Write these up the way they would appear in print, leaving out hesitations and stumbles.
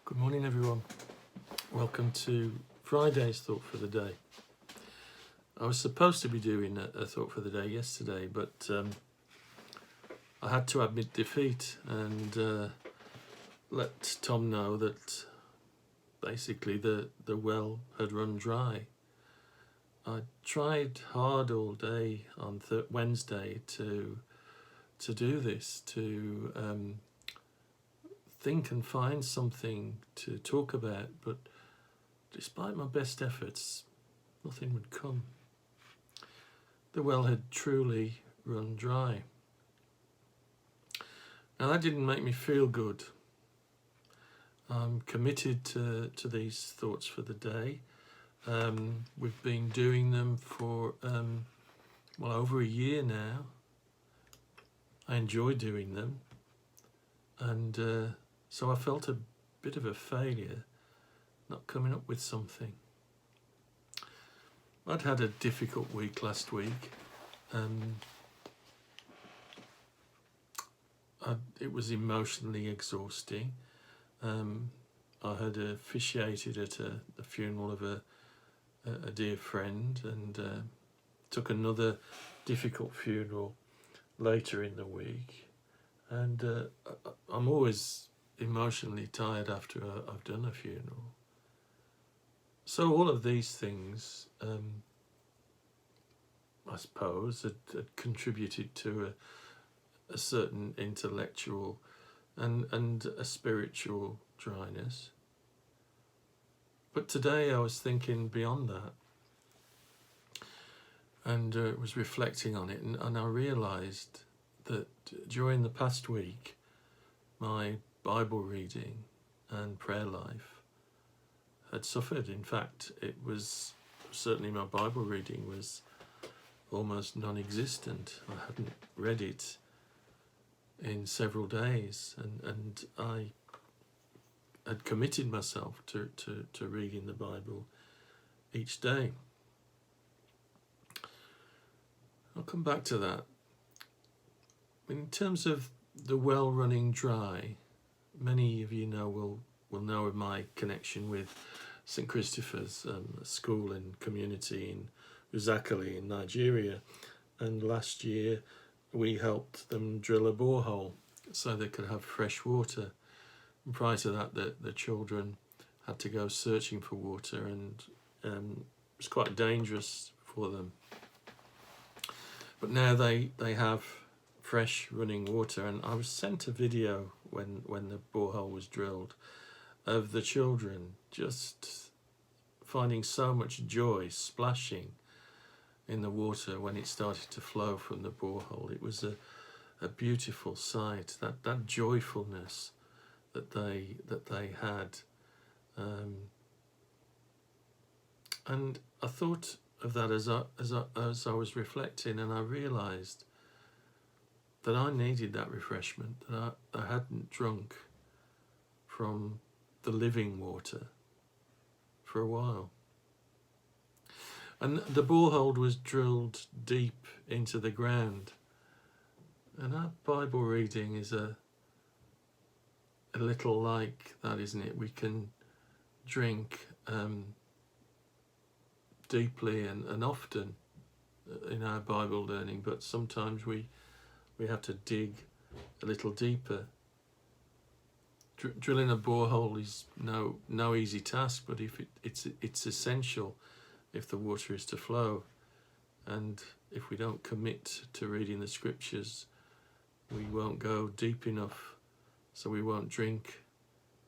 Good morning, everyone. Welcome to Friday's Thought for the Day. I was supposed to be doing a Thought for the Day yesterday, but I had to admit defeat and let Tom know that basically the well had run dry. I tried hard all day on Wednesday to do this, to think and find something to talk about, but despite my best efforts, nothing would come. The well had truly run dry. Now that didn't make me feel good. I'm committed to these thoughts for the day. We've been doing them for over a year now. I enjoy doing them, and so I felt a bit of a failure not coming up with something. I'd had a difficult week last week. It was emotionally exhausting. I had officiated at the funeral of a dear friend, and took another difficult funeral later in the week. And I'm always emotionally tired after I've done a funeral. So all of these things, I suppose, had contributed to a certain intellectual and a spiritual dryness. But today I was thinking beyond that, and was reflecting on it, and I realised that during the past week, my Bible reading and prayer life had suffered. In fact, it was certainly my Bible reading was almost non-existent. I hadn't read it in several days, and I had committed myself to reading the Bible each day. I'll come back to that. In terms of the well running dry, many of you will know of my connection with St. Christopher's school and community in Uzakali in Nigeria, and last year we helped them drill a borehole so they could have fresh water. And prior to that, the children had to go searching for water, and it was quite dangerous for them. But now they have fresh running water, and I was sent a video when the borehole was drilled of the children just finding so much joy splashing in the water when it started to flow from the borehole. It was a beautiful sight, that joyfulness that they had, and I thought of that as I was reflecting, and I realised that I needed that refreshment, that I hadn't drunk from the living water for a while. And the borehole was drilled deep into the ground. And our Bible reading is a little like that, isn't it? We can drink deeply and often in our Bible learning, but sometimes we have to dig a little deeper. Drilling a borehole is no easy task, but if it's essential if the water is to flow, and if we don't commit to reading the scriptures, we won't go deep enough, so we won't drink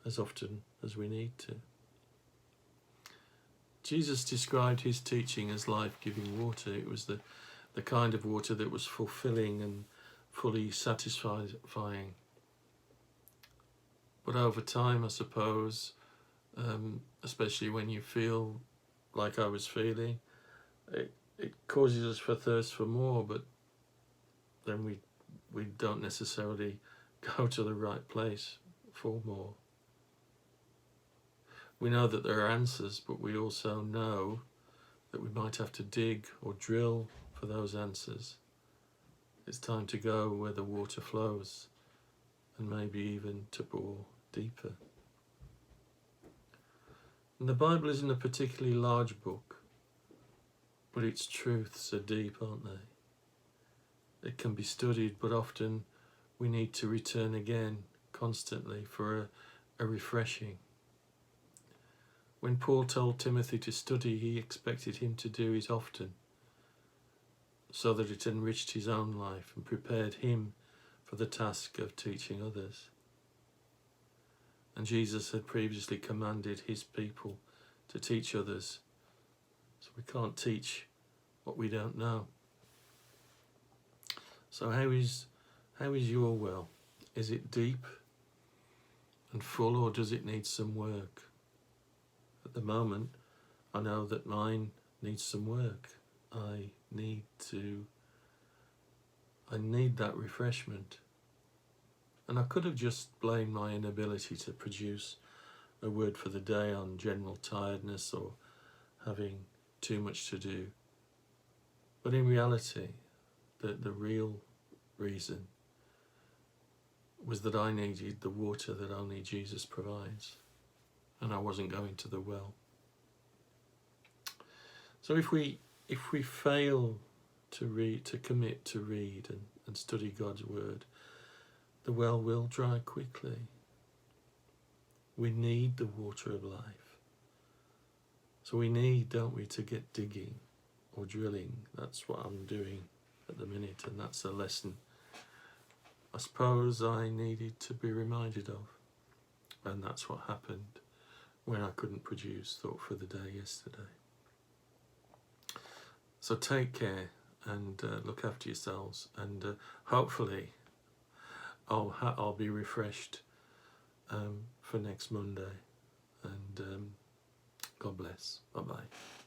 as often as we need to. Jesus described his teaching as life-giving water. It was the kind of water that was fulfilling and fully satisfying. But over time, I suppose, especially when you feel like I was feeling, it causes us for thirst for more, but then we don't necessarily go to the right place for more. We know that there are answers, but we also know that we might have to dig or drill for those answers. It's time to go where the water flows, and maybe even to bore deeper. And the Bible isn't a particularly large book, but its truths are deep, aren't they? It can be studied, but often we need to return again constantly for a refreshing. When Paul told Timothy to study, he expected him to do it often, so that it enriched his own life and prepared him for the task of teaching others. And Jesus had previously commanded his people to teach others, so we can't teach what we don't know. So how is your well? Is it deep and full, or does it need some work? At the moment, I know that mine needs some work. I need that refreshment. And I could have just blamed my inability to produce a word for the day on general tiredness or having too much to do. But in reality, the real reason was that I needed the water that only Jesus provides, and I wasn't going to the well. So if we fail to commit to read and study God's word, the well will dry quickly. We need the water of life. So we need, don't we, to get digging or drilling. That's what I'm doing at the minute, and that's a lesson I suppose I needed to be reminded of. And that's what happened when I couldn't produce Thought for the Day yesterday. So take care and look after yourselves, and hopefully I'll be refreshed for next Monday. And God bless. Bye-bye.